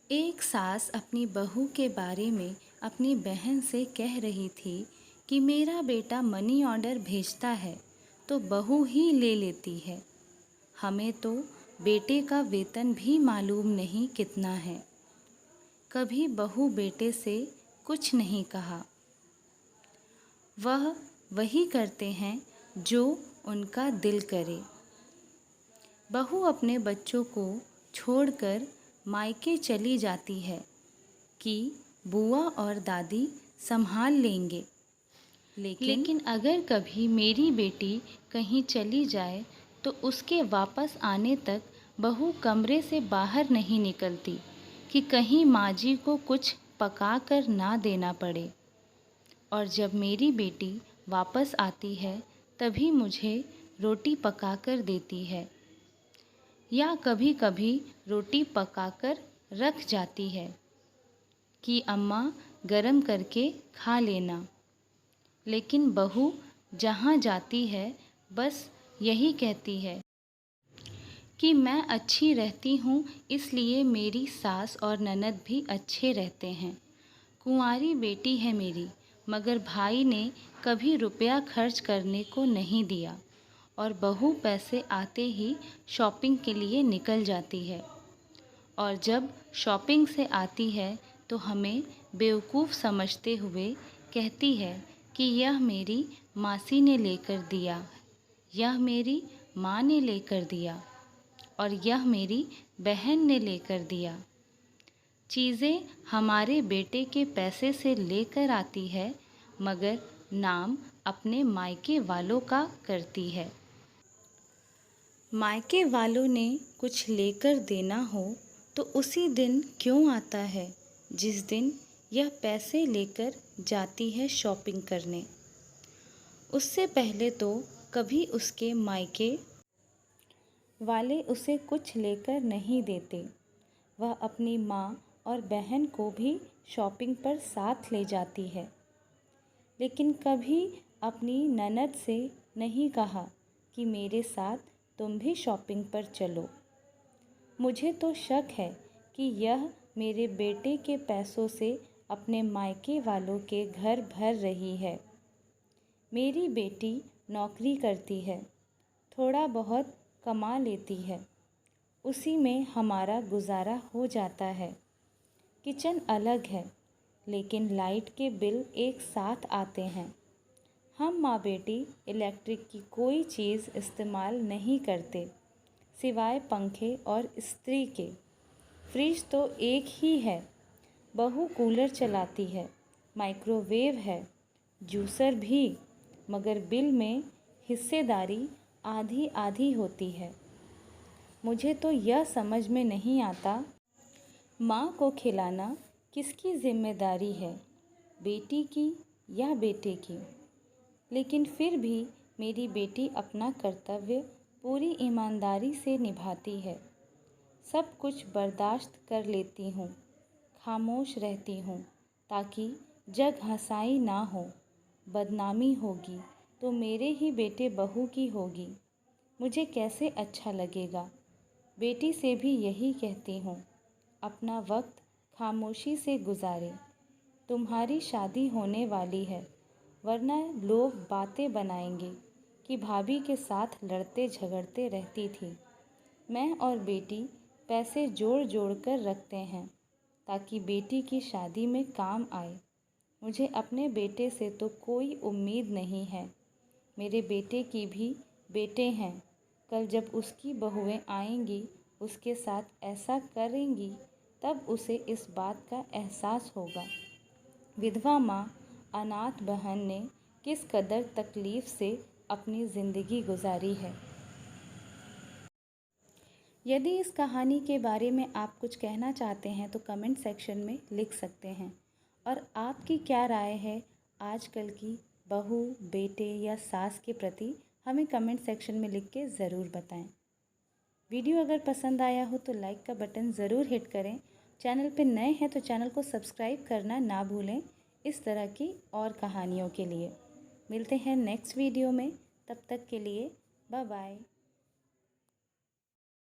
एक सास अपनी बहू के बारे में अपनी बहन से कह रही थी कि मेरा बेटा मनी ऑर्डर भेजता है तो बहू ही ले लेती है। हमें तो बेटे का वेतन भी मालूम नहीं कितना है। कभी बहू बेटे से कुछ नहीं कहा। वह वही करते हैं जो उनका दिल करे। बहू अपने बच्चों को छोड़कर मायके चली जाती है कि बुआ और दादी संभाल लेंगे। लेकिन अगर कभी मेरी बेटी कहीं चली जाए तो उसके वापस आने तक बहू कमरे से बाहर नहीं निकलती कि कहीं माँ जी को कुछ पका कर ना देना पड़े। और जब मेरी बेटी वापस आती है तभी मुझे रोटी पका कर देती है, या कभी कभी रोटी पकाकर रख जाती है कि अम्मा गरम करके खा लेना। लेकिन बहू जहाँ जाती है बस यही कहती है कि मैं अच्छी रहती हूँ इसलिए मेरी सास और ननद भी अच्छे रहते हैं। कुंवारी बेटी है मेरी, मगर भाई ने कभी रुपया खर्च करने को नहीं दिया और बहू पैसे आते ही शॉपिंग के लिए निकल जाती है। और जब शॉपिंग से आती है तो हमें बेवकूफ़ समझते हुए कहती है कि यह मेरी मासी ने लेकर दिया, यह मेरी माँ ने लेकर दिया और यह मेरी बहन ने लेकर दिया। चीज़ें हमारे बेटे के पैसे से लेकर आती है मगर नाम अपने मायके वालों का करती है। मायके वालों ने कुछ लेकर देना हो तो उसी दिन क्यों आता है जिस दिन यह पैसे लेकर जाती है शॉपिंग करने। उससे पहले तो कभी उसके मायके वाले उसे कुछ लेकर नहीं देते। वह अपनी माँ और बहन को भी शॉपिंग पर साथ ले जाती है, लेकिन कभी अपनी ननद से नहीं कहा कि मेरे साथ तुम भी शॉपिंग पर चलो। मुझे तो शक है कि यह मेरे बेटे के पैसों से अपने मायके वालों के घर भर रही है। मेरी बेटी नौकरी करती है, थोड़ा बहुत कमा लेती है, उसी में हमारा गुजारा हो जाता है। किचन अलग है लेकिन लाइट के बिल एक साथ आते हैं। हम माँ बेटी इलेक्ट्रिक की कोई चीज़ इस्तेमाल नहीं करते सिवाय पंखे और इस्त्री के। फ्रिज तो एक ही है, बहू कूलर चलाती है, माइक्रोवेव है, जूसर भी, मगर बिल में हिस्सेदारी आधी आधी होती है। मुझे तो यह समझ में नहीं आता माँ को खिलाना किसकी जिम्मेदारी है, बेटी की या बेटे की। लेकिन फिर भी मेरी बेटी अपना कर्तव्य पूरी ईमानदारी से निभाती है। सब कुछ बर्दाश्त कर लेती हूँ, खामोश रहती हूँ ताकि जग हंसाई ना हो। बदनामी होगी तो मेरे ही बेटे बहू की होगी। मुझे कैसे अच्छा लगेगा। बेटी से भी यही कहती हूँ, अपना वक्त खामोशी से गुजारे। तुम्हारी शादी होने वाली है, वरना लोग बातें बनाएंगे कि भाभी के साथ लड़ते झगड़ते रहती थी। मैं और बेटी पैसे जोड़ जोड़ कर रखते हैं ताकि बेटी की शादी में काम आए। मुझे अपने बेटे से तो कोई उम्मीद नहीं है। मेरे बेटे की भी बेटे हैं। कल जब उसकी बहुएं आएंगी उसके साथ ऐसा करेंगी तब उसे इस बात का एहसास होगा विधवा माँ अनाथ बहन ने किस कदर तकलीफ़ से अपनी ज़िंदगी गुजारी है। यदि इस कहानी के बारे में आप कुछ कहना चाहते हैं तो कमेंट सेक्शन में लिख सकते हैं। और आपकी क्या राय है आजकल की बहू, बेटे या सास के प्रति, हमें कमेंट सेक्शन में लिख के ज़रूर बताएं। वीडियो अगर पसंद आया हो तो लाइक का बटन ज़रूर हिट करें। चैनल पे नए हैं तो चैनल को सब्सक्राइब करना ना भूलें इस तरह की और कहानियों के लिए। मिलते हैं नेक्स्ट वीडियो में, तब तक के लिए बाय बाय।